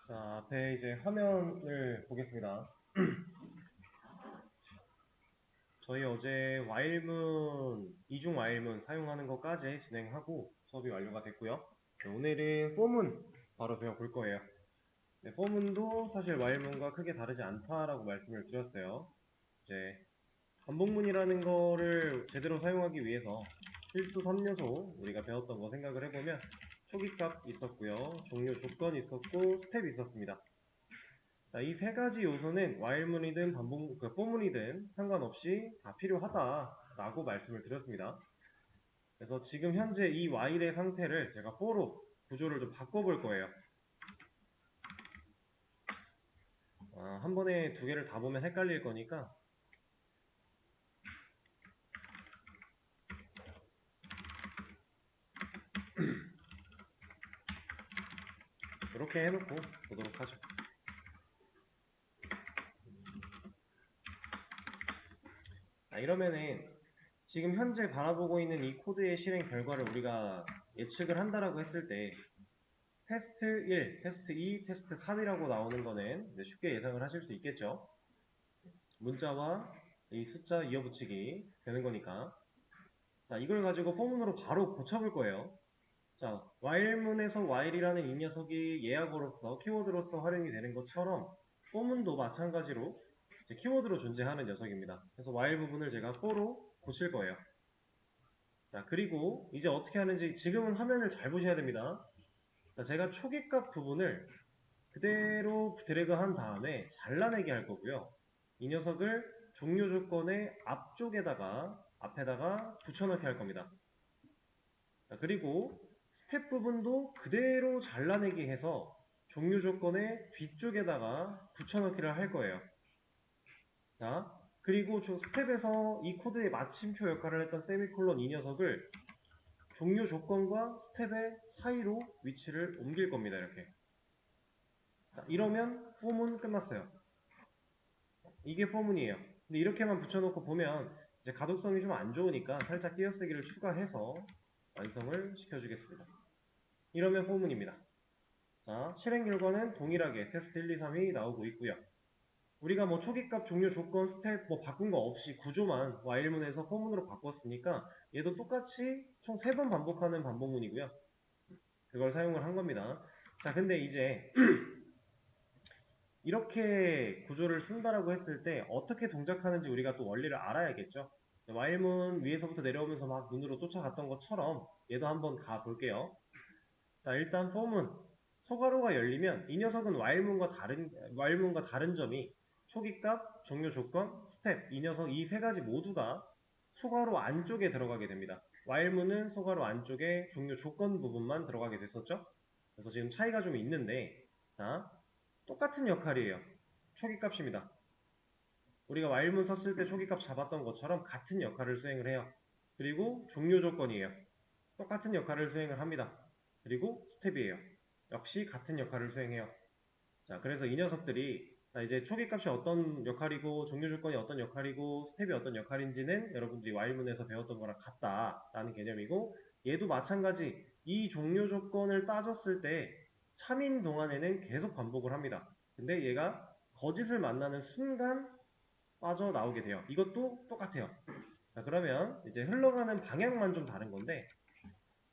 자, 앞에 이제 화면을 보겠습니다. 저희 어제 와일문, 이중 와일문 사용하는 것까지 진행하고 수업이 완료가 됐고요. 네, 오늘은 포문 바로 배워볼 거예요. 네, 포문도 사실 와일문과 크게 다르지 않다라고 말씀을 드렸어요. 이제 반복문이라는 거를 제대로 사용하기 위해서 필수 3요소 우리가 배웠던 거 생각을 해보면 초기값 있었고요. 종료 조건 있었고 스텝이 있었습니다. 자, 이 세 가지 요소는 와일문이든 포문이든 상관없이 다 필요하다라고 말씀을 드렸습니다. 그래서 지금 현재 이 와일의 상태를 제가 for로 구조를 좀 바꿔볼 거예요. 한 번에 두 개를 다 보면 헷갈릴 거니까 이렇게 해놓고 보도록 하죠. 이러면은 지금 현재 바라보고 있는 이 코드의 실행 결과를 우리가 예측을 한다라고 했을 때 테스트 1, 테스트 2, 테스트 3이라고 나오는 거는 쉽게 예상을 하실 수 있겠죠. 문자와 이 숫자 이어붙이기 되는 거니까. 자, 이걸 가지고 포문으로 바로 고쳐볼 거예요. 자, while문에서 while이라는 이 녀석이 예약어로서 키워드로서 활용이 되는 것처럼 포문도 마찬가지로 이제 키워드로 존재하는 녀석입니다. 그래서 while 부분을 제가 for로 고칠 거예요. 자, 그리고 이제 어떻게 하는지 지금은 화면을 잘 보셔야 됩니다. 자, 제가 초기값 부분을 그대로 드래그 한 다음에 잘라내게 할 거고요. 이 녀석을 종료 조건의 앞에다가 붙여넣기 할 겁니다. 자, 그리고 스텝 부분도 그대로 잘라내기 해서 종료 조건의 뒤쪽에다가 붙여넣기를 할 거예요. 자, 그리고 스텝에서 이 코드의 마침표 역할을 했던 세미콜론 이 녀석을 종료 조건과 스텝의 사이로 위치를 옮길 겁니다. 이렇게. 자, 이러면 폼은 끝났어요. 이게 포문이에요. 근데 이렇게만 붙여놓고 보면 이제 가독성이 좀 안 좋으니까 살짝 띄어쓰기를 추가해서 완성을 시켜주겠습니다. 이러면 포문입니다. 자, 실행 결과는 동일하게 테스트 1, 2, 3이 나오고 있고요. 우리가 뭐 초기값, 종료 조건, 스텝 뭐 바꾼 거 없이 구조만 while문에서 포문으로 바꿨으니까 얘도 똑같이 총 3번 반복하는 반복문이고요. 그걸 사용을 한 겁니다. 자, 근데 이제 이렇게 구조를 쓴다라고 했을 때 어떻게 동작하는지 우리가 또 원리를 알아야겠죠. while문 위에서부터 내려오면서 막 눈으로 쫓아갔던 것처럼 얘도 한번 가볼게요. 자, 일단 for문 소괄호가 열리면 이 녀석은 while문과 다른 점이 초기값, 종료 조건, 스텝 이 녀석 이 세 가지 모두가 소괄호 안쪽에 들어가게 됩니다. while문은 소괄호 안쪽에 종료 조건 부분만 들어가게 됐었죠. 그래서 지금 차이가 좀 있는데 자, 똑같은 역할이에요. 초기값입니다. 우리가 while문 썼을 때 초기값 잡았던 것처럼 같은 역할을 수행을 해요. 그리고 종료 조건이에요. 똑같은 역할을 수행을 합니다. 그리고 스텝이에요. 역시 같은 역할을 수행해요. 자, 그래서 이 녀석들이 이제 초기값이 어떤 역할이고 종료 조건이 어떤 역할이고 스텝이 어떤 역할인지는 여러분들이 while문에서 배웠던 거랑 같다라는 개념이고 얘도 마찬가지 이 종료 조건을 따졌을 때 참인 동안에는 계속 반복을 합니다. 근데 얘가 거짓을 만나는 순간 빠져나오게 돼요. 이것도 똑같아요. 자, 그러면 이제 흘러가는 방향만 좀 다른 건데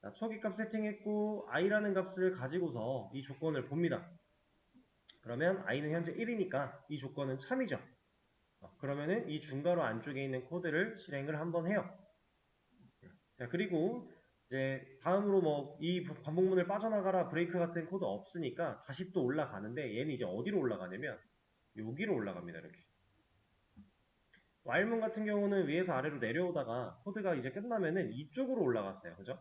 자, 초기값 세팅했고 i라는 값을 가지고서 이 조건을 봅니다. 그러면 i는 현재 1이니까 이 조건은 참이죠. 그러면은 이 중괄호 안쪽에 있는 코드를 실행을 한번 해요. 자, 그리고 이제 다음으로 뭐 이 반복문을 빠져나가라 브레이크 같은 코드 없으니까 다시 또 올라가는데 얘는 이제 어디로 올라가냐면 여기로 올라갑니다. 이렇게. while문 같은 경우는 위에서 아래로 내려오다가 코드가 이제 끝나면은 이쪽으로 올라갔어요. 그죠?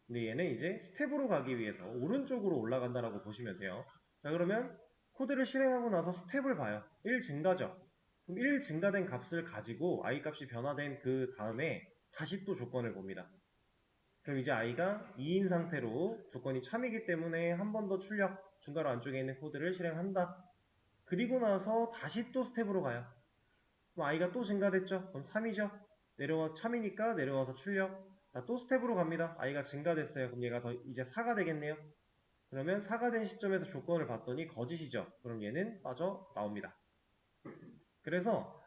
근데 얘는 이제 스텝으로 가기 위해서 오른쪽으로 올라간다라고 보시면 돼요. 자, 그러면 코드를 실행하고 나서 스텝을 봐요. 1 증가죠. 그럼 1 증가된 값을 가지고 i 값이 변화된 그 다음에 다시 또 조건을 봅니다. 그럼 이제 i가 2인 상태로 조건이 참이기 때문에 한 번 더 출력, 중괄호 안쪽에 있는 코드를 실행한다. 그리고 나서 다시 또 스텝으로 가요. 그럼 i가 또 증가됐죠? 그럼 3이죠? 참이니까 내려와서 출력. 자, 또 스텝으로 갑니다. i가 증가됐어요. 그럼 얘가 더 이제 4가 되겠네요. 그러면 4가 된 시점에서 조건을 봤더니 거짓이죠. 그럼 얘는 빠져나옵니다. 그래서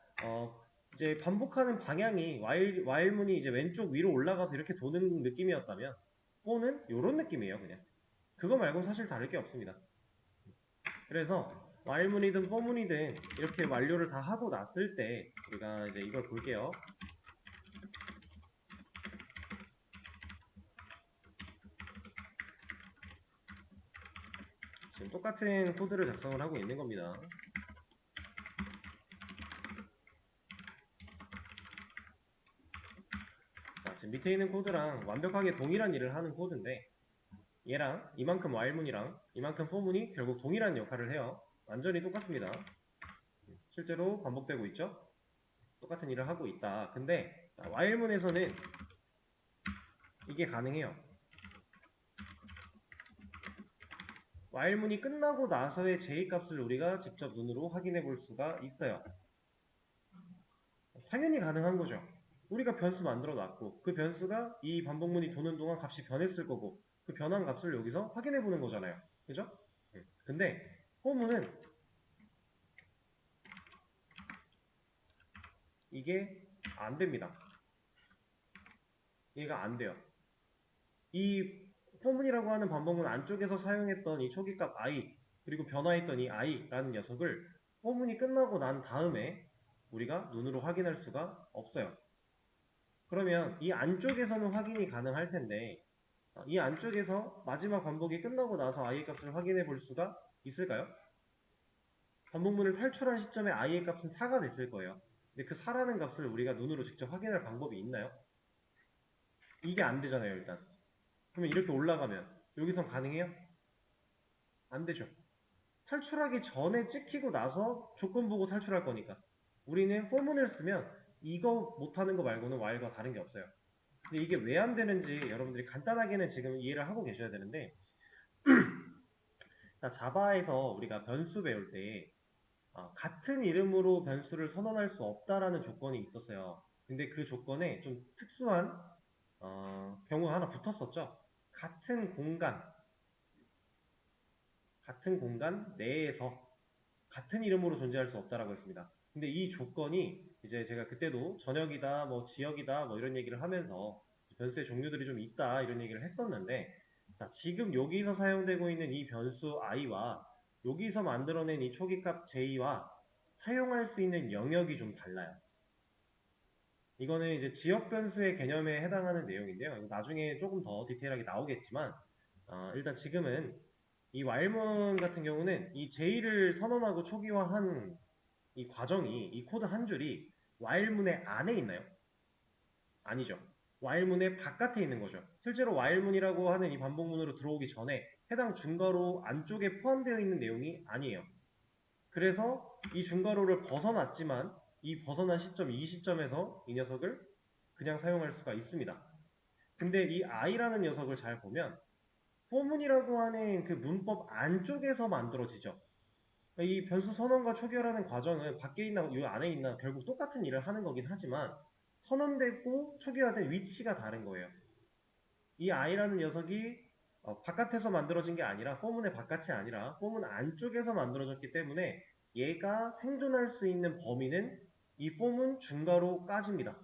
이제 반복하는 방향이 while문이 이제 왼쪽 위로 올라가서 이렇게 도는 느낌이었다면 for는 이런 느낌이에요. 그냥 그거 말고 사실 다를 게 없습니다. 그래서 while문이든 for문이든 이렇게 완료를 다 하고 났을 때 우리가 이제 이걸 볼게요. 지금 똑같은 코드를 작성을 하고 있는 겁니다. 자, 지금 밑에 있는 코드랑 완벽하게 동일한 일을 하는 코드인데 얘랑 이만큼 while문이랑 이만큼 for문이 결국 동일한 역할을 해요. 완전히 똑같습니다. 실제로 반복되고 있죠. 똑같은 일을 하고 있다. 근데 while문에서는 이게 가능해요. while문이 끝나고 나서의 j-값을 우리가 직접 눈으로 확인해 볼 수가 있어요. 당연히 가능한 거죠. 우리가 변수 만들어 놨고 그 변수가 이 반복문이 도는 동안 값이 변했을 거고 그 변한 값을 여기서 확인해 보는 거잖아요. 그죠? 근데 for문은 이게 안 됩니다. 얘가 안 돼요. 이 for문이라고 하는 반복문 안쪽에서 사용했던 이 초기값 i 그리고 변화했던 이 i라는 녀석을 for문이 끝나고 난 다음에 우리가 눈으로 확인할 수가 없어요. 그러면 이 안쪽에서는 확인이 가능할 텐데 이 안쪽에서 마지막 반복이 끝나고 나서 i의 값을 확인해 볼 수가 있을까요? 반복문을 탈출한 시점에 i의 값은 4가 됐을 거예요. 근데 그 4라는 값을 우리가 눈으로 직접 확인할 방법이 있나요? 이게 안 되잖아요, 일단. 그러면 이렇게 올라가면 여기선 가능해요? 안 되죠. 탈출하기 전에 찍히고 나서 조건 보고 탈출할 거니까. 우리는 for문을 쓰면 이거 못하는 거 말고는 while과 다른 게 없어요. 근데 이게 왜 안 되는지 여러분들이 간단하게는 지금 이해를 하고 계셔야 되는데 자, 자바에서 우리가 변수 배울 때 같은 이름으로 변수를 선언할 수 없다라는 조건이 있었어요. 근데 그 조건에 좀 특수한 경우가 하나 붙었었죠. 같은 공간 내에서 같은 이름으로 존재할 수 없다라고 했습니다. 근데 이 조건이 이제 제가 그때도 전역이다, 뭐 지역이다, 뭐 이런 얘기를 하면서 변수의 종류들이 좀 있다 이런 얘기를 했었는데 자, 지금 여기서 사용되고 있는 이 변수 i와 여기서 만들어낸 이 초기값 j와 사용할 수 있는 영역이 좀 달라요. 이거는 이제 지역 변수의 개념에 해당하는 내용인데요. 나중에 조금 더 디테일하게 나오겠지만 일단 지금은 이 while문 같은 경우는 이 j를 선언하고 초기화한 이 과정이 이 코드 한 줄이 while문의 안에 있나요? 아니죠. while문의 바깥에 있는 거죠. 실제로 while문이라고 하는 이 반복문으로 들어오기 전에 해당 중괄호 안쪽에 포함되어 있는 내용이 아니에요. 그래서 이 중괄호를 벗어났지만 이 벗어난 시점, 이 시점에서 이 녀석을 그냥 사용할 수가 있습니다. 근데 이 i라는 녀석을 잘 보면 for문이라고 하는 그 문법 안쪽에서 만들어지죠. 이 변수 선언과 초기화라는 과정은 밖에 있나 이 안에 있나 결국 똑같은 일을 하는 거긴 하지만 선언되고 초기화된 위치가 다른 거예요. 이 i라는 녀석이 바깥에서 만들어진 게 아니라 for문의 바깥이 아니라 for문 안쪽에서 만들어졌기 때문에 얘가 생존할 수 있는 범위는 이 for문 중괄호까지입니다.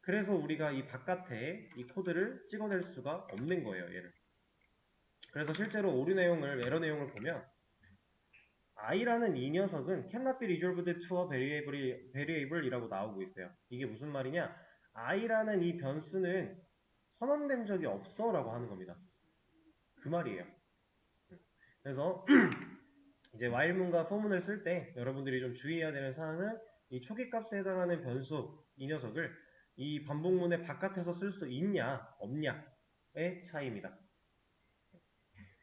그래서 우리가 이 바깥에 이 코드를 찍어낼 수가 없는 거예요, 얘를. 그래서 실제로 오류 내용을, 에러 내용을 보면 i라는 이 녀석은 cannot be resolved to a variable이라고 나오고 있어요. 이게 무슨 말이냐? i라는 이 변수는 선언된 적이 없어 라고 하는 겁니다. 그 말이에요. 그래서 이제 while문과 for문을 쓸 때 여러분들이 좀 주의해야 되는 사항은 이 초기값에 해당하는 변수 이 녀석을 이 반복문의 바깥에서 쓸 수 있냐 없냐의 차이입니다.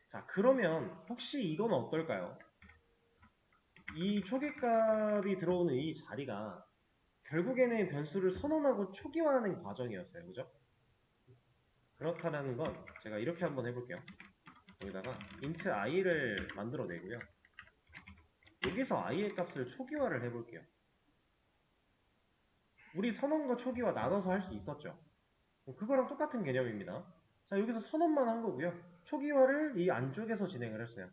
자, 그러면 혹시 이건 어떨까요? 이 초기값이 들어오는 이 자리가 결국에는 변수를 선언하고 초기화하는 과정이었어요. 그죠? 그렇다는 건 제가 이렇게 한번 해볼게요. 여기다가 int i를 만들어내고요. 여기서 i의 값을 초기화를 해볼게요. 우리 선언과 초기화 나눠서 할 수 있었죠. 그거랑 똑같은 개념입니다. 자, 여기서 선언만 한 거고요. 초기화를 이 안쪽에서 진행을 했어요.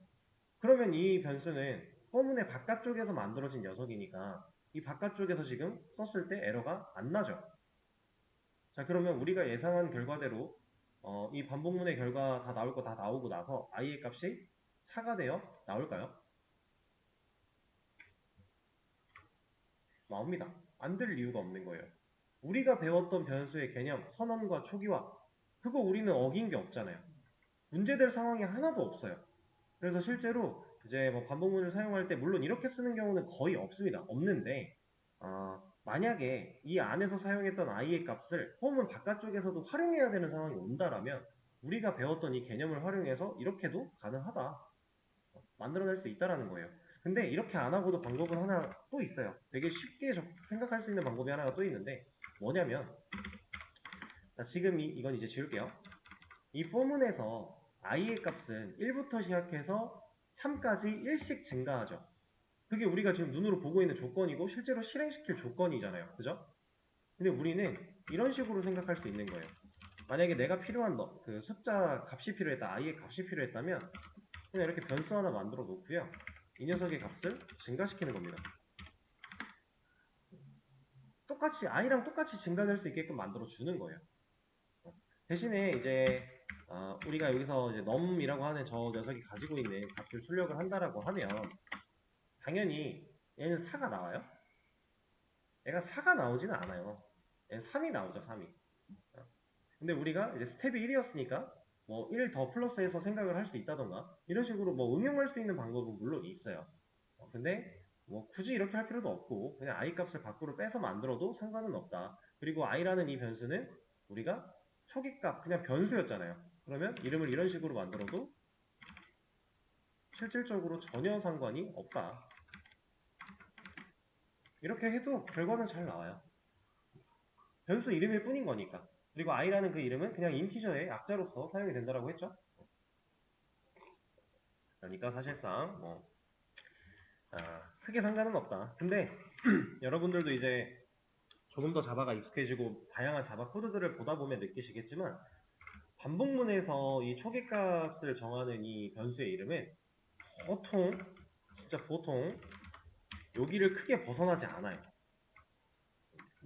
그러면 이 변수는 포문의 바깥쪽에서 만들어진 녀석이니까 이 바깥쪽에서 지금 썼을 때 에러가 안 나죠. 자, 그러면 우리가 예상한 결과대로 이 반복문의 결과 다 나올 거 다 나오고 나서 i의 값이 4가 되어 나올까요? 나옵니다. 안 될 이유가 없는 거예요. 우리가 배웠던 변수의 개념, 선언과 초기화, 그거 우리는 어긴 게 없잖아요. 문제될 상황이 하나도 없어요. 그래서 실제로 이제 뭐 반복문을 사용할 때 물론 이렇게 쓰는 경우는 거의 없습니다. 없는데 만약에 이 안에서 사용했던 i의 값을 홈은 바깥쪽에서도 활용해야 되는 상황이 온다라면 우리가 배웠던 이 개념을 활용해서 이렇게도 가능하다. 만들어낼 수 있다라는 거예요. 근데 이렇게 안 하고도 방법은 하나 또 있어요. 되게 쉽게 생각할 수 있는 방법이 하나가 또 있는데 뭐냐면 지금 이건 이제 지울게요. 이 포문에서 i의 값은 1부터 시작해서 3까지 1씩 증가하죠. 그게 우리가 지금 눈으로 보고 있는 조건이고 실제로 실행시킬 조건이잖아요. 그죠? 근데 우리는 이런 식으로 생각할 수 있는 거예요. 만약에 내가 필요한 그 숫자 값이 필요했다, i의 값이 필요했다면 그냥 이렇게 변수 하나 만들어 놓고요. 이 녀석의 값을 증가시키는 겁니다. 똑같이 i랑 똑같이 증가될 수 있게끔 만들어 주는 거예요. 대신에 이제 우리가 여기서 이제 num이라고 하는 저 녀석이 가지고 있는 값을 출력을 한다라고 하면 당연히 얘는 4가 나와요. 얘가 4가 나오지는 않아요. 얘는 3이 나오죠, 3이. 근데 우리가 이제 스텝이 1이었으니까 뭐 1 더 플러스해서 생각을 할 수 있다던가 이런 식으로 뭐 응용할 수 있는 방법은 물론 있어요. 근데 뭐 굳이 이렇게 할 필요도 없고 그냥 i 값을 밖으로 빼서 만들어도 상관은 없다. 그리고 i라는 이 변수는 우리가 초기값 그냥 변수였잖아요. 그러면 이름을 이런 식으로 만들어도 실질적으로 전혀 상관이 없다. 이렇게 해도 결과는 잘 나와요. 변수 이름일 뿐인 거니까. 그리고 i라는 그 이름은 그냥 인티저의 약자로서 사용이 된다고 했죠. 그러니까 사실상 뭐 크게 상관은 없다. 근데 여러분들도 이제 조금 더 자바가 익숙해지고 다양한 자바 코드들을 보다 보면 느끼시겠지만 반복문에서 이 초기값을 정하는 이 변수의 이름은 보통 진짜 보통 여기를 크게 벗어나지 않아요.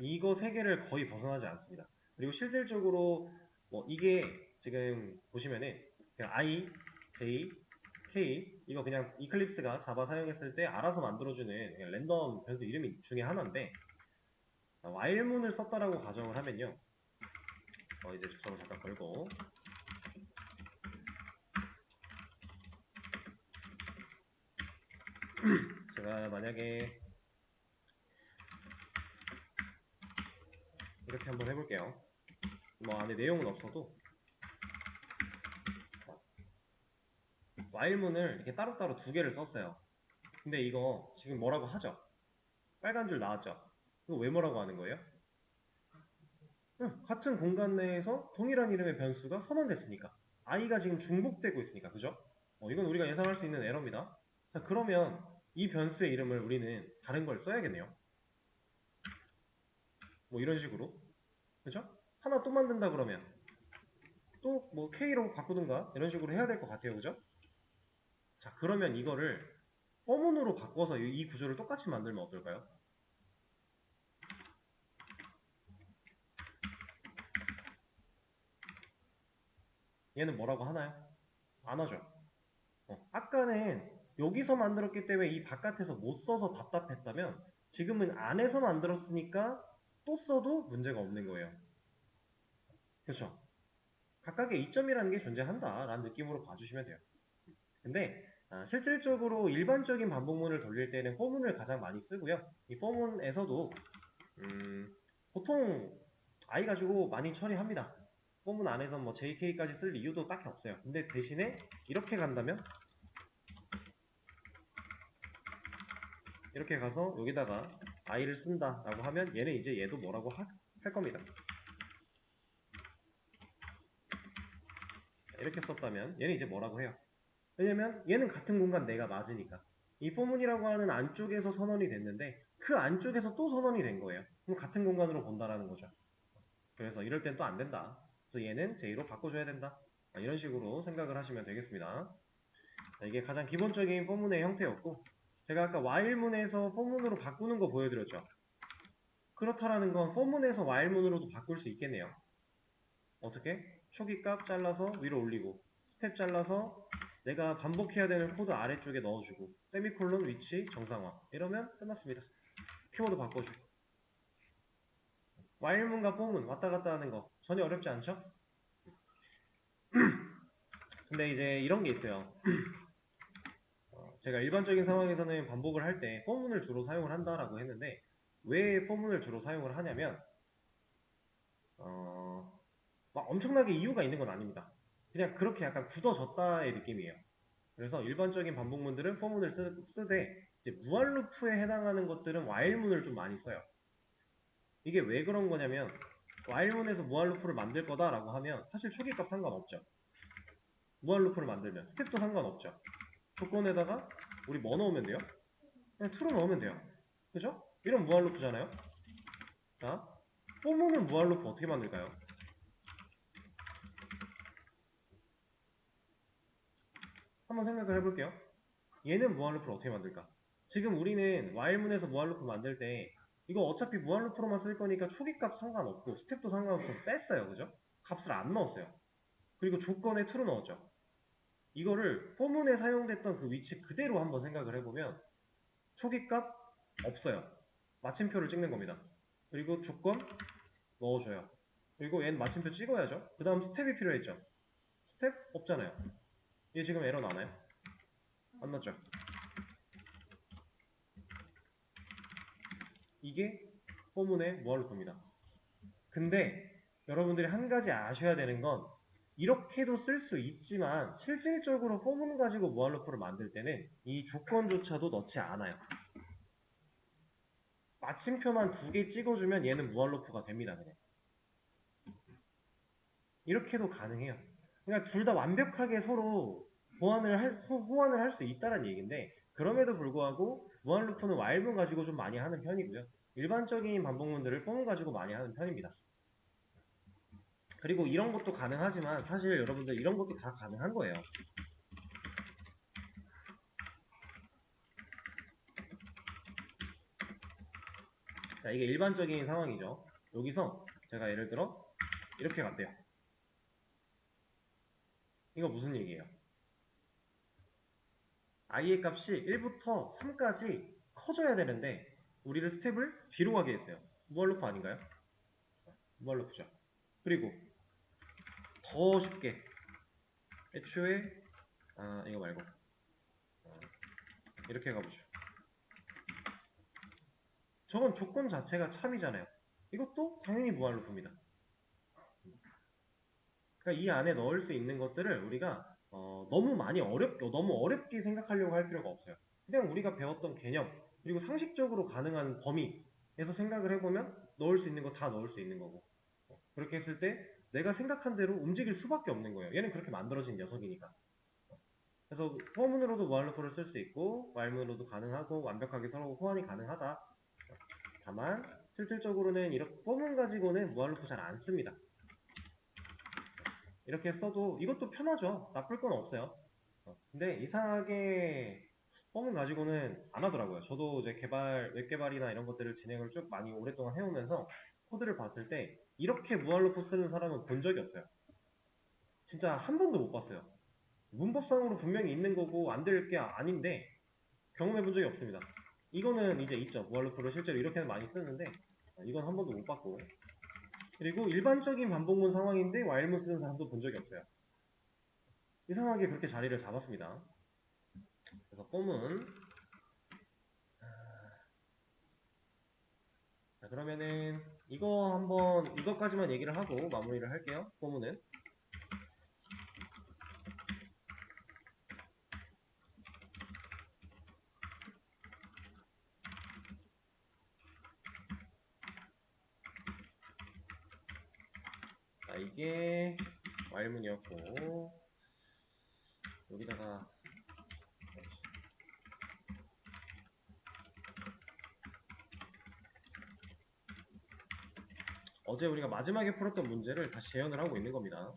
이거 세 개를 거의 벗어나지 않습니다. 그리고 실질적으로 뭐 이게 지금 보시면은 제가 i, j, k 이거 그냥 이클립스가 자바 사용했을 때 알아서 만들어주는 그냥 랜덤 변수 이름 중에 하나인데 while문을 썼다라고 가정을 하면요. 이제 저거 잠깐 걸고 제가 만약에 이렇게 한번 해볼게요. 뭐 안에 내용은 없어도 while문을 이렇게 따로따로 두 개를 썼어요. 근데 이거 지금 뭐라고 하죠? 빨간 줄 나왔죠? 이거 왜 뭐라고 하는 거예요? 같은 공간 내에서 동일한 이름의 변수가 선언됐으니까 i가 지금 중복되고 있으니까 그죠? 이건 우리가 예상할 수 있는 에러입니다. 자, 그러면 이 변수의 이름을 우리는 다른 걸 써야겠네요. 뭐 이런 식으로 그죠? 하나 또 만든다 그러면 또 뭐 k로 바꾸든가 이런 식으로 해야 될 것 같아요. 그죠? 자, 그러면 이거를 어문으로 바꿔서 이 구조를 똑같이 만들면 어떨까요? 얘는 뭐라고 하나요? 안 하죠. 아까는 여기서 만들었기 때문에 이 바깥에서 못 써서 답답했다면 지금은 안에서 만들었으니까 또 써도 문제가 없는 거예요. 그렇죠? 각각의 이점이라는 게 존재한다라는 느낌으로 봐주시면 돼요. 근데 실질적으로 일반적인 반복문을 돌릴 때는 포문을 가장 많이 쓰고요. 이 포문에서도 보통 i 가지고 많이 처리합니다. 포문 안에서 뭐 jk까지 쓸 이유도 딱히 없어요. 근데 대신에 이렇게 간다면 이렇게 가서 여기다가 i를 쓴다라고 하면 얘는 이제 얘도 뭐라고 할 겁니다. 이렇게 썼다면 얘는 이제 뭐라고 해요. 왜냐면 얘는 같은 공간 내가 맞으니까. 이 포문이라고 하는 안쪽에서 선언이 됐는데 그 안쪽에서 또 선언이 된 거예요. 그럼 같은 공간으로 본다라는 거죠. 그래서 이럴 땐 또 안 된다. 그래서 얘는 j로 바꿔줘야 된다. 이런 식으로 생각을 하시면 되겠습니다. 이게 가장 기본적인 포문의 형태였고, 제가 아까 while문에서 for문으로 바꾸는 거 보여드렸죠. 그렇다라는 건 for문에서 while문으로도 바꿀 수 있겠네요. 어떻게? 초기 값 잘라서 위로 올리고, 스텝 잘라서 내가 반복해야 되는 코드 아래쪽에 넣어주고, 세미콜론 위치 정상화. 이러면 끝났습니다. 키워드 바꿔주고. while문과 for문 왔다 갔다 하는 거 전혀 어렵지 않죠? 근데 이제 이런 게 있어요. 제가 일반적인 상황에서는 반복을 할 때 for문을 주로 사용을 한다라고 했는데, 왜 for문을 주로 사용을 하냐면 막 엄청나게 이유가 있는 건 아닙니다. 그냥 그렇게 약간 굳어졌다의 느낌이에요. 그래서 일반적인 반복문들은 for문을 쓰되, 이제 무한루프에 해당하는 것들은 while문을 좀 많이 써요. 이게 왜 그런 거냐면, while문에서 무한루프를 만들 거다라고 하면 사실 초기값 상관없죠. 무한루프를 만들면 스텝도 상관없죠. 조건에다가 우리 뭐 넣으면 돼요? 그냥 true 넣으면 돼요. 그죠? 이런 무한루프잖아요. 자, for문은 무한루프 어떻게 만들까요? 한번 생각을 해볼게요. 얘는 무한루프를 어떻게 만들까? 지금 우리는 while문에서 무한루프 만들 때 이거 어차피 무한루프로만 쓸 거니까 초기값 상관없고 스텝도 상관없어서 뺐어요. 그죠? 값을 안 넣었어요. 그리고 조건에 true 넣었죠. 이거를 포문에 사용됐던 그 위치 그대로 한번 생각을 해보면 초기값 없어요. 마침표를 찍는 겁니다. 그리고 조건 넣어줘요. 그리고 얘는 마침표 찍어야죠. 그 다음 스텝이 필요했죠. 스텝 없잖아요. 얘 지금 에러 나나요? 안 났죠? 이게 포문의 무한루프입니다. 근데 여러분들이 한 가지 아셔야 되는 건, 이렇게도 쓸 수 있지만 실질적으로 포문 가지고 무한루프를 만들 때는 이 조건조차도 넣지 않아요. 마침표만 2개 찍어주면 얘는 무한루프가 됩니다. 그냥. 이렇게도 가능해요. 그러니까 둘 다 완벽하게 서로 호환을 할 수 있다는 얘기인데, 그럼에도 불구하고 무한루프는 while문 가지고 좀 많이 하는 편이고요. 일반적인 반복문들을 포문 가지고 많이 하는 편입니다. 그리고 이런 것도 가능하지만 사실 여러분들 이런 것도 다 가능한 거예요. 자, 이게 일반적인 상황이죠. 여기서 제가 예를 들어 이렇게 갔대요. 이거 무슨 얘기예요? i의 값이 1부터 3까지 커져야 되는데 우리를 스텝을 뒤로 가게 했어요. 무한루프 아닌가요? 무한루프죠. 그리고 더 쉽게 애초에 이거 말고 이렇게 가보죠. 저건 조건 자체가 참이잖아요. 이것도 당연히 무한루프입니다. 그러니까 이 안에 넣을 수 있는 것들을 우리가 너무 어렵게 생각하려고 할 필요가 없어요. 그냥 우리가 배웠던 개념, 그리고 상식적으로 가능한 범위에서 생각을 해보면 넣을 수 있는 거 다 넣을 수 있는 거고, 그렇게 했을 때 내가 생각한 대로 움직일 수밖에 없는 거예요. 얘는 그렇게 만들어진 녀석이니까. 그래서 포문으로도 무한루프를 쓸 수 있고 while문으로도 가능하고 완벽하게 서로 호환이 가능하다. 다만 실질적으로는 이렇게 포문 가지고는 무한루프 잘 안 씁니다. 이렇게 써도 이것도 편하죠. 나쁠 건 없어요. 근데 이상하게 펌을 가지고는 안 하더라고요. 저도 이제 웹 개발이나 이런 것들을 진행을 쭉 많이 오랫동안 해오면서 코드를 봤을 때 이렇게 무한루프 쓰는 사람은 본 적이 없어요. 진짜 한 번도 못 봤어요. 문법상으로 분명히 있는 거고 안 될 게 아닌데 경험해 본 적이 없습니다. 이거는 이제 있죠. 무한루프를 실제로 이렇게는 많이 쓰는데 이건 한 번도 못 봤고, 그리고 일반적인 반복문 상황인데 while문 쓰는 사람도 본 적이 없어요. 이상하게 그렇게 자리를 잡았습니다. 그래서 폼은 자, 그러면은 이것까지만 얘기를 하고 마무리를 할게요. 폼은 자, 이게 while문이었고 여기다가 어제 우리가 마지막에 풀었던 문제를 다시 재현을 하고 있는 겁니다.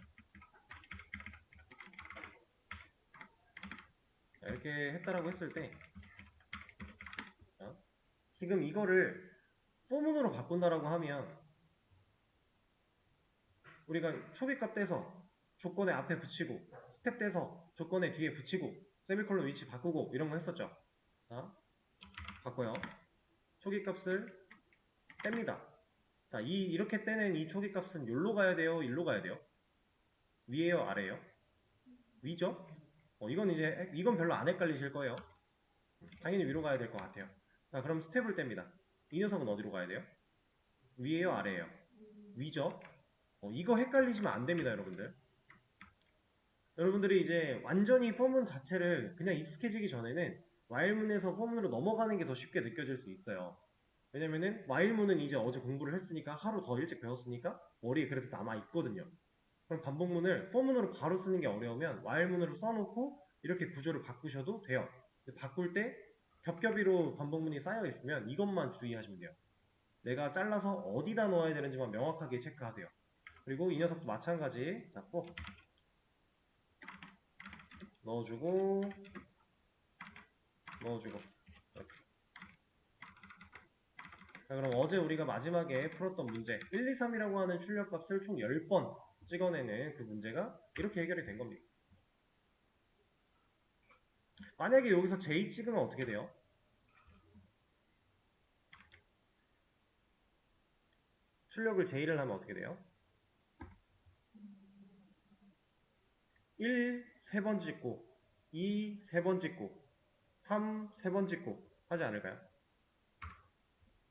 이렇게 했다라고 했을 때 지금 이거를 포문으로 바꾼다라고 하면 우리가 초기값 떼서 조건의 앞에 붙이고 스텝 떼서 조건의 뒤에 붙이고 세미콜론 위치 바꾸고 이런 거 했었죠. 자, 바꿔요. 초기값을 뗍니다. 자, 이렇게 떼는 이 초기값은 여기로 가야 돼요? 일로 가야 돼요? 위에요? 아래요? 위죠? 이건 별로 안 헷갈리실 거예요. 당연히 위로 가야 될 것 같아요. 자, 그럼 스텝을 뗍니다. 이 녀석은 어디로 가야 돼요? 위에요? 아래에요? 위죠? 이거 헷갈리시면 안 됩니다, 여러분들. 여러분들이 이제 완전히 포문 자체를 그냥 익숙해지기 전에는 와일문에서 포문으로 넘어가는 게 더 쉽게 느껴질 수 있어요. 왜냐면은 와일문은 이제 어제 공부를 했으니까 하루 더 일찍 배웠으니까 머리에 그래도 남아 있거든요. 그럼 반복문을 포문으로 바로 쓰는 게 어려우면 와일문으로 써놓고 이렇게 구조를 바꾸셔도 돼요. 바꿀 때 겹겹이로 반복문이 쌓여 있으면 이것만 주의하시면 돼요. 내가 잘라서 어디다 넣어야 되는지만 명확하게 체크하세요. 그리고 이 녀석도 마찬가지. 자, 꼭 넣어주고 넣어주고 이렇게. 자, 그럼 어제 우리가 마지막에 풀었던 문제 1, 2, 3이라고 하는 출력값을 총 10번 찍어내는 그 문제가 이렇게 해결이 된 겁니다. 만약에 여기서 J 찍으면 어떻게 돼요? 출력을 J를 하면 어떻게 돼요? 1, 3번 찍고 2, 3번 찍고 3, 3번 찍고 하지 않을까요?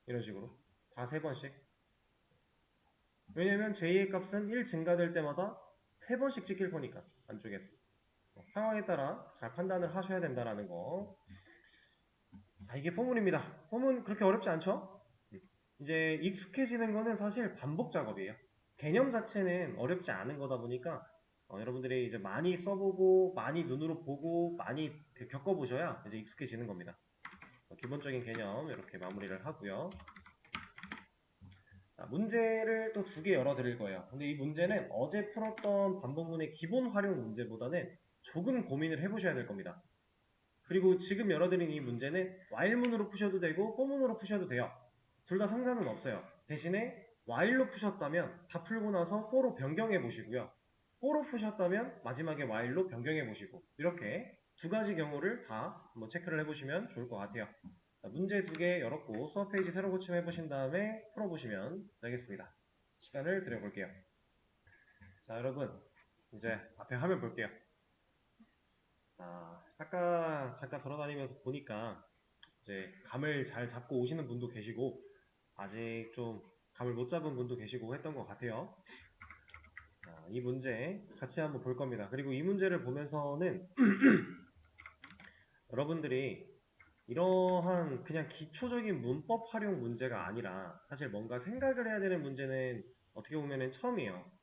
이런 식으로 다 3번씩. 왜냐면 J의 값은 1 증가될 때마다 3번씩 찍힐 거니까 안쪽에서. 상황에 따라 잘 판단을 하셔야 된다라는 거. 자, 이게 포문입니다. 포문 그렇게 어렵지 않죠? 이제 익숙해지는 거는 사실 반복 작업이에요. 개념 자체는 어렵지 않은 거다 보니까 여러분들이 이제 많이 써보고 많이 눈으로 보고 많이 겪어보셔야 이제 익숙해지는 겁니다. 기본적인 개념 이렇게 마무리를 하고요. 자, 문제를 또 2개 열어드릴 거예요. 근데 이 문제는 어제 풀었던 반복문의 기본 활용 문제보다는 조금 고민을 해보셔야 될 겁니다. 그리고 지금 열어드린 이 문제는 while문으로 푸셔도 되고 for문으로 푸셔도 돼요. 둘 다 상관은 없어요. 대신에 while로 푸셨다면 다 풀고 나서 for로 변경해 보시고요. for로 푸셨다면 마지막에 while로 변경해 보시고 이렇게 2가지 경우를 다 한번 체크를 해보시면 좋을 것 같아요. 자, 문제 2개 열었고 수업 페이지 새로 고침해 보신 다음에 풀어보시면 되겠습니다. 시간을 드려볼게요. 자, 여러분 이제 앞에 화면 볼게요. 아까 잠깐 돌아다니면서 보니까 이제 감을 잘 잡고 오시는 분도 계시고 아직 좀 감을 못 잡은 분도 계시고 했던 것 같아요. 자, 이 문제 같이 한번 볼 겁니다. 그리고 이 문제를 보면서는 여러분들이 이러한 그냥 기초적인 문법 활용 문제가 아니라 사실 뭔가 생각을 해야 되는 문제는 어떻게 보면 처음이에요.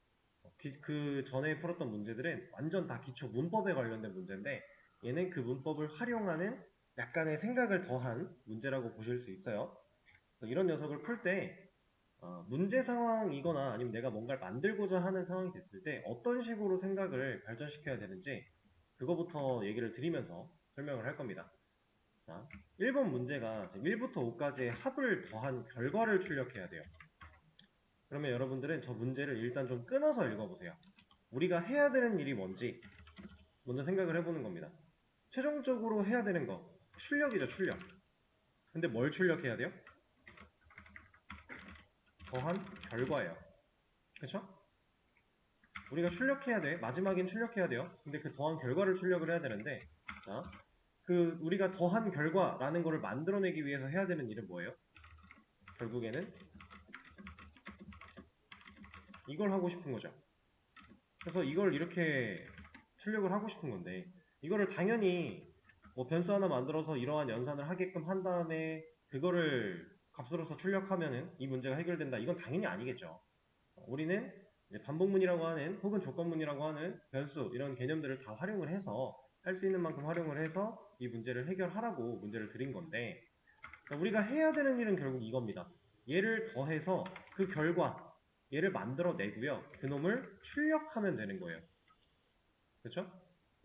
그 전에 풀었던 문제들은 완전 다 기초 문법에 관련된 문제인데 얘는 그 문법을 활용하는 약간의 생각을 더한 문제라고 보실 수 있어요. 그래서 이런 녀석을 풀 때 문제 상황이거나 아니면 내가 뭔가를 만들고자 하는 상황이 됐을 때 어떤 식으로 생각을 발전시켜야 되는지 그거부터 얘기를 드리면서 설명을 할 겁니다. 자, 1번 문제가 지금 1부터 5까지의 합을 더한 결과를 출력해야 돼요. 그러면 여러분들은 저 문제를 일단 좀 끊어서 읽어보세요. 우리가 해야 되는 일이 뭔지 먼저 생각을 해보는 겁니다. 최종적으로 해야 되는 거 출력이죠, 출력. 근데 뭘 출력해야 돼요? 더한 결과예요. 그쵸? 우리가 출력해야 돼. 마지막엔 출력해야 돼요. 근데 그 더한 결과를 출력을 해야 되는데 자, 그 우리가 더한 결과라는 거를 만들어내기 위해서 해야 되는 일은 뭐예요? 결국에는 이걸 하고 싶은 거죠. 그래서 이걸 이렇게 출력을 하고 싶은 건데 이거를 당연히 뭐 변수 하나 만들어서 이러한 연산을 하게끔 한 다음에 그거를 값으로서 출력하면은 이 문제가 해결된다. 이건 당연히 아니겠죠. 우리는 이제 반복문이라고 하는 혹은 조건문이라고 하는 변수 이런 개념들을 다 활용을 해서 할 수 있는 만큼 활용을 해서 이 문제를 해결하라고 문제를 드린 건데 우리가 해야 되는 일은 결국 이겁니다. 얘를 더해서 그 결과 얘를 만들어 내고요. 그놈을 출력하면 되는 거예요. 그렇죠?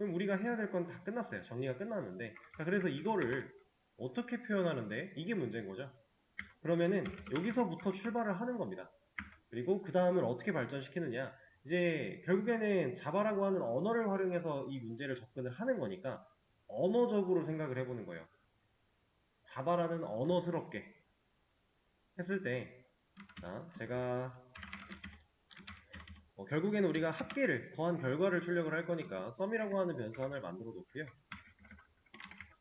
그럼 우리가 해야 될 건 다 끝났어요. 정리가 끝났는데. 자, 그래서 이거를 어떻게 표현하는데 이게 문제인 거죠. 그러면은 여기서부터 출발을 하는 겁니다. 그리고 그 다음을 어떻게 발전시키느냐. 이제 결국에는 자바라고 하는 언어를 활용해서 이 문제를 접근을 하는 거니까 언어적으로 생각을 해보는 거예요. 자바라는 언어스럽게 했을 때, 자, 제가 결국에는 우리가 합계를 더한 결과를 출력을 할 거니까 썸이라고 하는 변수 하나를 만들어 놓고요.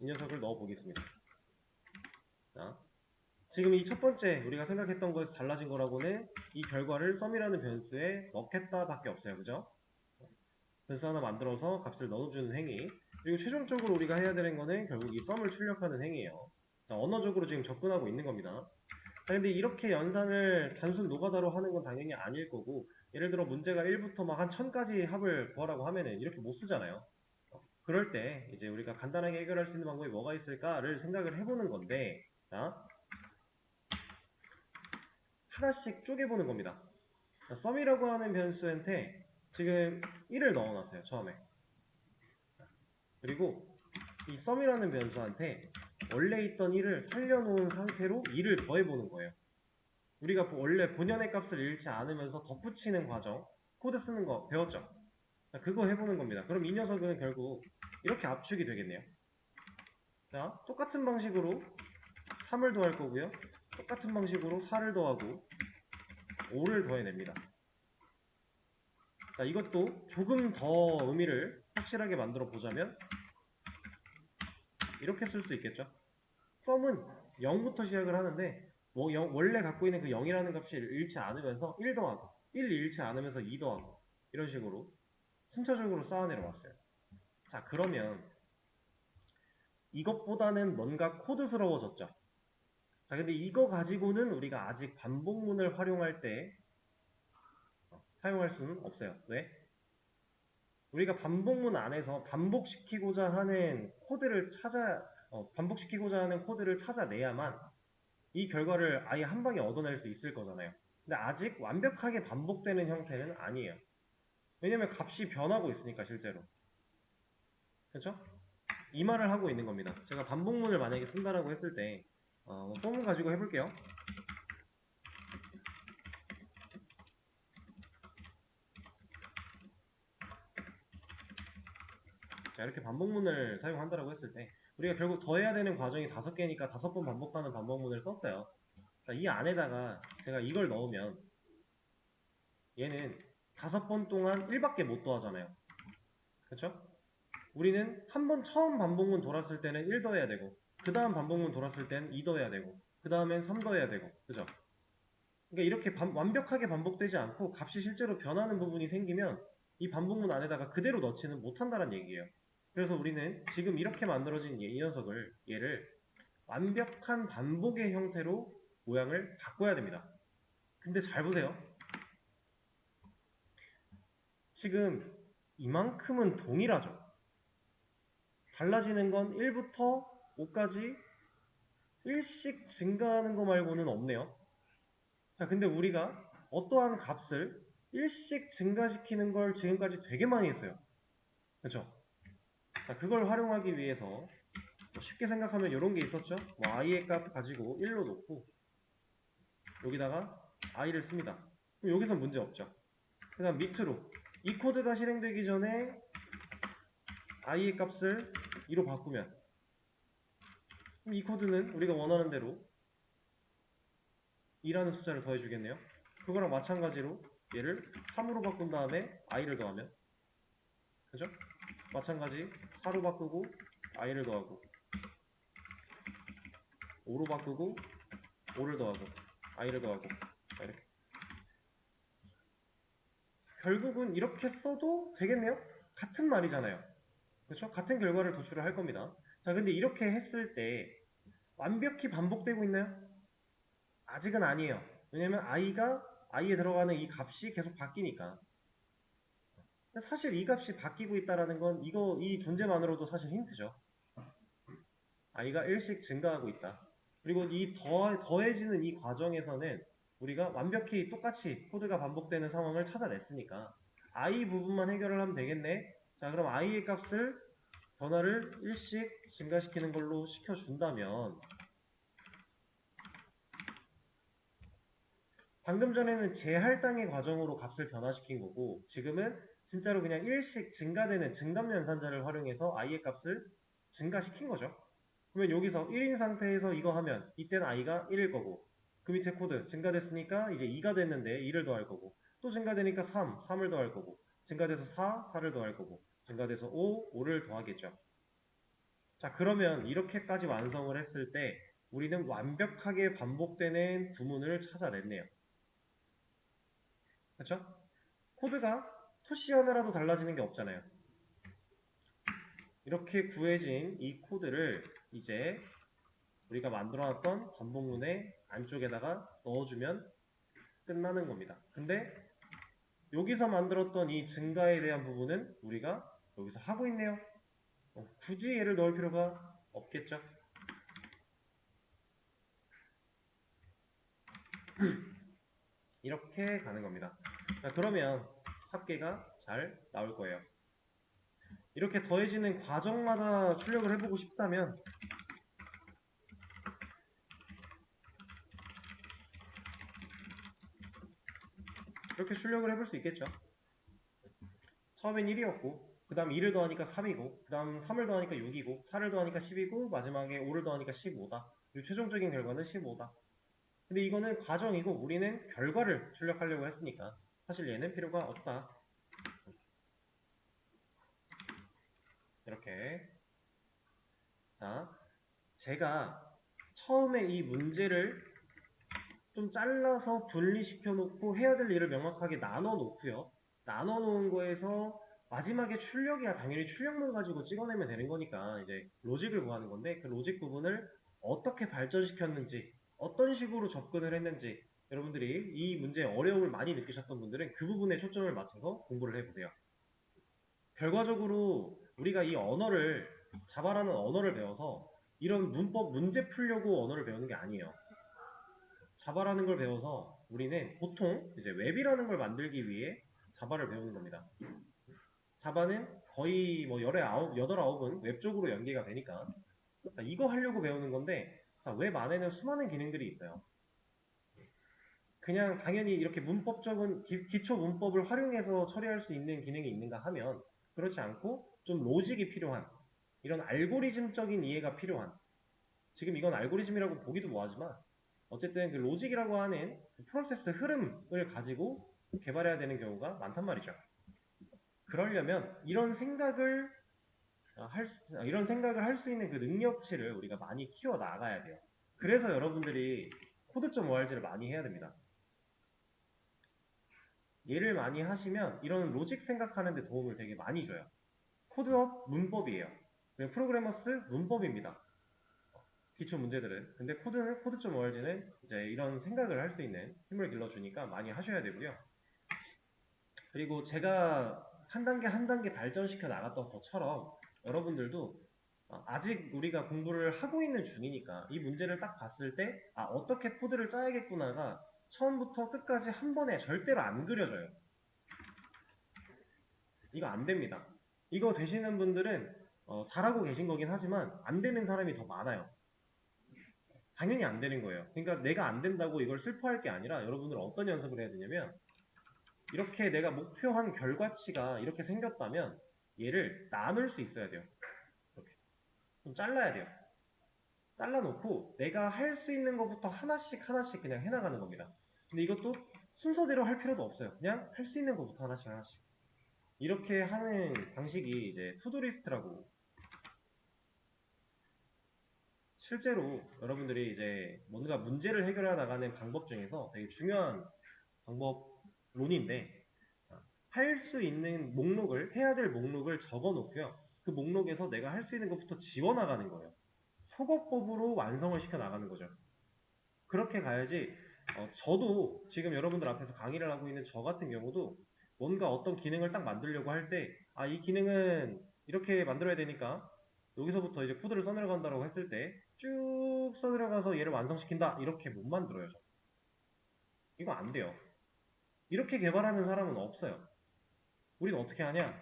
이 녀석을 넣어 보겠습니다. 자, 지금 이 첫 번째 우리가 생각했던 거에서 달라진 거라고는 이 결과를 썸이라는 변수에 넣겠다 밖에 없어요. 그죠? 변수 하나 만들어서 값을 넣어주는 행위. 그리고 최종적으로 우리가 해야 되는 거는 결국 이 썸을 출력하는 행위예요. 자, 언어적으로 지금 접근하고 있는 겁니다. 자, 근데 이렇게 연산을 단순 노가다로 하는 건 당연히 아닐 거고, 예를 들어 문제가 1부터 막 한 1000까지 합을 구하라고 하면은 이렇게 못 쓰잖아요. 그럴 때 이제 우리가 간단하게 해결할 수 있는 방법이 뭐가 있을까를 생각을 해보는 건데, 자, 하나씩 쪼개보는 겁니다. 자, 썸이라고 하는 변수한테 지금 1을 넣어놨어요, 처음에. 그리고 이 썸이라는 변수한테 원래 있던 1을 살려놓은 상태로 2를 더해보는 거예요. 우리가 원래 본연의 값을 잃지 않으면서 덧붙이는 과정, 코드 쓰는 거 배웠죠? 자, 그거 해보는 겁니다. 그럼 이 녀석은 결국 이렇게 압축이 되겠네요. 자, 똑같은 방식으로 3을 더할 거고요. 똑같은 방식으로 4를 더하고 5를 더해냅니다. 자, 이것도 조금 더 의미를 확실하게 만들어 보자면 이렇게 쓸 수 있겠죠. 썸은 0부터 시작을 하는데 원래 갖고 있는 그 0이라는 값을 잃지 않으면서 1 더하고 1 잃지 않으면서 2 더하고 이런 식으로 순차적으로 쌓아내려 왔어요. 자, 그러면 이것보다는 뭔가 코드스러워졌죠. 자, 근데 이거 가지고는 우리가 아직 반복문을 활용할 때 사용할 수는 없어요. 왜? 우리가 반복문 안에서 반복시키고자 하는 코드를 찾아내야만 이 결과를 아예 한 방에 얻어낼 수 있을 거잖아요. 근데 아직 완벽하게 반복되는 형태는 아니에요. 왜냐면 값이 변하고 있으니까 실제로. 그렇죠? 이 말을 하고 있는 겁니다. 제가 반복문을 만약에 쓴다라고 했을 때 폼을 가지고 해볼게요. 자, 이렇게 반복문을 사용한다라고 했을 때 우리가 결국 더해야 되는 과정이 5개니까 5번 반복하는 반복문을 썼어요. 자, 이 안에다가 제가 이걸 넣으면 얘는 5번 동안 1밖에 못 더하잖아요. 그렇죠? 우리는 한 번 처음 반복문 돌았을 때는 1 더해야 되고 그 다음 반복문 돌았을 때는 2 더해야 되고 그 다음엔 3 더해야 되고 그죠? 그러니까 이렇게 완벽하게 반복되지 않고 값이 실제로 변하는 부분이 생기면 이 반복문 안에다가 그대로 넣지는 못한다는 얘기예요. 그래서 우리는 지금 이렇게 만들어진 이 녀석을 얘를 완벽한 반복의 형태로 모양을 바꿔야 됩니다. 근데 잘 보세요. 지금 이만큼은 동일하죠. 달라지는 건 1부터 5까지 1씩 증가하는 거 말고는 없네요. 자, 근데 우리가 어떠한 값을 1씩 증가시키는 걸 지금까지 되게 많이 했어요. 그렇죠? 자, 그걸 활용하기 위해서 쉽게 생각하면 이런 게 있었죠. i의 값 가지고 1로 놓고 여기다가 i를 씁니다. 그럼 여기서 문제 없죠. 그 다음 밑으로 이 코드가 실행되기 전에 i의 값을 2로 바꾸면 그럼 이 코드는 우리가 원하는 대로 2라는 숫자를 더해주겠네요. 그거랑 마찬가지로 얘를 3으로 바꾼 다음에 i를 더하면 그죠? 마찬가지 4로 바꾸고 i를 더하고 5로 바꾸고 5를 더하고 i를 더하고 이렇게 결국은 이렇게 써도 되겠네요? 같은 말이잖아요. 그렇죠? 같은 결과를 도출을 할 겁니다. 자, 근데 이렇게 했을 때 완벽히 반복되고 있나요? 아직은 아니에요. 왜냐면 i에 들어가는 이 값이 계속 바뀌니까. 사실 이 값이 바뀌고 있다는 건 이 존재만으로도 사실 힌트죠. i가 1씩 증가하고 있다. 그리고 이 더해지는 이 과정에서는 우리가 완벽히 똑같이 코드가 반복되는 상황을 찾아냈으니까 i 부분만 해결을 하면 되겠네. 자, 그럼 i의 값을 변화를 1씩 증가시키는 걸로 시켜준다면 방금 전에는 재할당의 과정으로 값을 변화시킨 거고 지금은 진짜로 그냥 1씩 증가되는 증감연산자를 활용해서 i의 값을 증가시킨 거죠. 그러면 여기서 1인 상태에서 이거 하면 이때는 i가 1일 거고 그 밑에 코드 증가됐으니까 이제 2가 됐는데 2를 더할 거고 또 증가되니까 3, 3을 더할 거고 증가돼서 4, 4를 더할 거고 증가돼서 5, 5를 더하겠죠. 자, 그러면 이렇게까지 완성을 했을 때 우리는 완벽하게 반복되는 구문을 찾아냈네요. 그렇죠? 코드가 토시 하나라도 달라지는 게 없잖아요. 이렇게 구해진 이 코드를 이제 우리가 만들어놨던 반복문의 안쪽에다가 넣어주면 끝나는 겁니다. 근데 여기서 만들었던 이 증가에 대한 부분은 우리가 여기서 하고 있네요. 굳이 얘를 넣을 필요가 없겠죠. 이렇게 가는 겁니다. 자, 그러면 합계가 잘 나올 거예요. 이렇게 더해지는 과정마다 출력을 해보고 싶다면 이렇게 출력을 해볼 수 있겠죠. 처음엔 1이었고 그 다음 2를 더하니까 3이고 그 다음 3을 더하니까 6이고 4를 더하니까 10이고 마지막에 5를 더하니까 15다. 그리고 최종적인 결과는 15다. 근데 이거는 과정이고 우리는 결과를 출력하려고 했으니까 사실 얘는 필요가 없다. 이렇게. 자, 제가 처음에 이 문제를 좀 잘라서 분리시켜 놓고 해야 될 일을 명확하게 나눠 놓고요. 나눠 놓은 거에서 마지막에 출력이야 당연히 출력만 가지고 찍어내면 되는 거니까 이제 로직을 구하는 건데 그 로직 부분을 어떻게 발전시켰는지 어떤 식으로 접근을 했는지 여러분들이 이 문제에 어려움을 많이 느끼셨던 분들은 그 부분에 초점을 맞춰서 공부를 해보세요. 결과적으로 우리가 이 언어를 자바라는 언어를 배워서 이런 문법 문제 풀려고 언어를 배우는 게 아니에요. 자바라는 걸 배워서 우리는 보통 이제 웹이라는 걸 만들기 위해 자바를 배우는 겁니다. 자바는 거의 뭐 여덟 아홉은 웹 쪽으로 연계가 되니까 이거 하려고 배우는 건데 웹 안에는 수많은 기능들이 있어요. 그냥 당연히 이렇게 문법적인 기초 문법을 활용해서 처리할 수 있는 기능이 있는가 하면 그렇지 않고 좀 로직이 필요한 이런 알고리즘적인 이해가 필요한 지금 이건 알고리즘이라고 보기도 뭐하지만 어쨌든 그 로직이라고 하는 그 프로세스 흐름을 가지고 개발해야 되는 경우가 많단 말이죠. 그러려면 이런 생각을 할 수 있는 그 능력치를 우리가 많이 키워 나가야 돼요. 그래서 여러분들이 코드.org를 많이 해야 됩니다. 얘를 많이 하시면 이런 로직 생각하는 데 도움을 되게 많이 줘요. 코드업 문법이에요. 프로그래머스 문법입니다. 기초 문제들은. 근데 코드.org는 이제 이런 생각을 할 수 있는 힘을 길러주니까 많이 하셔야 되고요. 그리고 제가 한 단계 한 단계 발전시켜 나갔던 것처럼 여러분들도 아직 우리가 공부를 하고 있는 중이니까 이 문제를 딱 봤을 때 어떻게 코드를 짜야겠구나가 처음부터 끝까지 한 번에 절대로 안 그려져요. 이거 안 됩니다. 이거 되시는 분들은 잘하고 계신 거긴 하지만 안 되는 사람이 더 많아요. 당연히 안 되는 거예요. 그러니까 내가 안 된다고 이걸 슬퍼할 게 아니라 여러분들은 어떤 연습을 해야 되냐면 이렇게 내가 목표한 결과치가 이렇게 생겼다면 얘를 나눌 수 있어야 돼요. 이렇게 좀 잘라야 돼요. 잘라놓고 내가 할 수 있는 것부터 하나씩 하나씩 그냥 해나가는 겁니다. 근데 이것도 순서대로 할 필요도 없어요. 그냥 할 수 있는 것부터 하나씩 하나씩. 이렇게 하는 방식이 이제 투두리스트라고. 실제로 여러분들이 이제 뭔가 문제를 해결해 나가는 방법 중에서 되게 중요한 방법론인데 할 수 있는 목록을 해야 될 목록을 적어 놓고요. 그 목록에서 내가 할 수 있는 것부터 지워 나가는 거예요. 속어법으로 완성을 시켜 나가는 거죠. 그렇게 가야지 저도 지금 여러분들 앞에서 강의를 하고 있는 저 같은 경우도 뭔가 어떤 기능을 딱 만들려고 할 때 이 기능은 이렇게 만들어야 되니까 여기서부터 이제 코드를 써내려간다고 했을 때 쭉 써내려가서 얘를 완성시킨다 이렇게 못 만들어요. 이거 안 돼요. 이렇게 개발하는 사람은 없어요. 우리는 어떻게 하냐?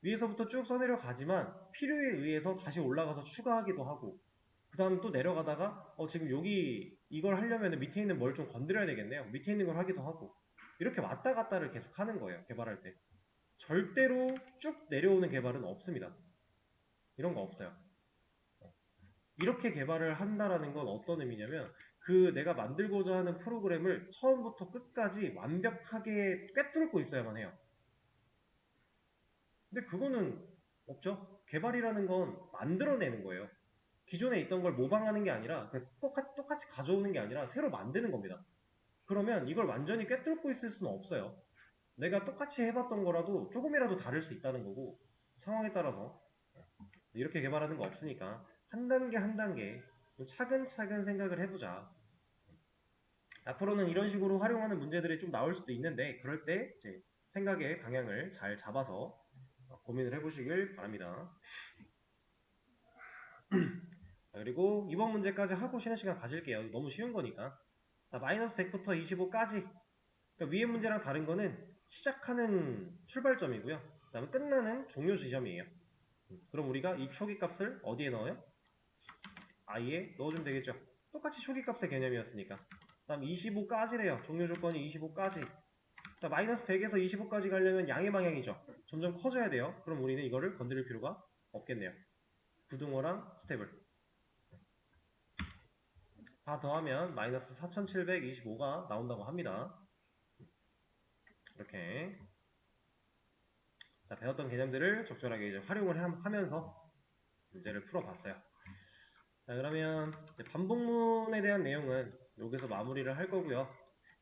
위에서부터 쭉 써내려 가지만 필요에 의해서 다시 올라가서 추가하기도 하고 그 다음 또 내려가다가 지금 여기 이걸 하려면 밑에 있는 뭘 좀 건드려야 되겠네요. 밑에 있는 걸 하기도 하고 이렇게 왔다 갔다를 계속 하는 거예요. 개발할 때. 절대로 쭉 내려오는 개발은 없습니다. 이런 거 없어요. 이렇게 개발을 한다라는 건 어떤 의미냐면 그 내가 만들고자 하는 프로그램을 처음부터 끝까지 완벽하게 꿰뚫고 있어야만 해요. 근데 그거는 없죠. 개발이라는 건 만들어내는 거예요. 기존에 있던 걸 모방하는 게 아니라 똑같이 가져오는 게 아니라 새로 만드는 겁니다. 그러면 이걸 완전히 꿰뚫고 있을 수는 없어요. 내가 똑같이 해봤던 거라도 조금이라도 다를 수 있다는 거고 상황에 따라서 이렇게 개발하는 거 없으니까 한 단계 한 단계 좀 차근차근 생각을 해보자. 앞으로는 이런 식으로 활용하는 문제들이 좀 나올 수도 있는데 그럴 때 이제 생각의 방향을 잘 잡아서 고민을 해보시길 바랍니다. 그리고 이번 문제까지 하고 쉬는 시간 가질게요. 너무 쉬운 거니까. 자, 마이너스 100부터 25까지. 그러니까 위의 문제랑 다른 거는 시작하는 출발점이고요. 그 다음에 끝나는 종료 지점이에요. 그럼 우리가 이 초기 값을 어디에 넣어요? i에 넣어주면 되겠죠. 똑같이 초기 값의 개념이었으니까. 그 다음 25까지래요. 종료 조건이 25까지. 자, 마이너스 100에서 25까지 가려면 양의 방향이죠. 점점 커져야 돼요. 그럼 우리는 이거를 건드릴 필요가 없겠네요. 부등호랑 스텝을 다 더하면 마이너스 4725가 나온다고 합니다. 이렇게 자, 배웠던 개념들을 적절하게 이제 활용을 하면서 문제를 풀어봤어요. 자, 그러면 이제 반복문에 대한 내용은 여기서 마무리를 할 거고요.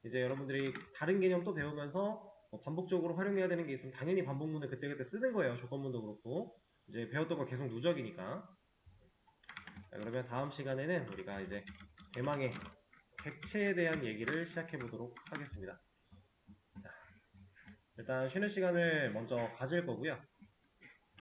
이제 여러분들이 다른 개념 또 배우면서 반복적으로 활용해야 되는 게 있으면 당연히 반복문을 그때그때 쓰는 거예요. 조건문도 그렇고 이제 배웠던 거 계속 누적이니까. 자, 그러면 다음 시간에는 우리가 이제 대망의 객체에 대한 얘기를 시작해 보도록 하겠습니다. 자, 일단 쉬는 시간을 먼저 가질 거고요.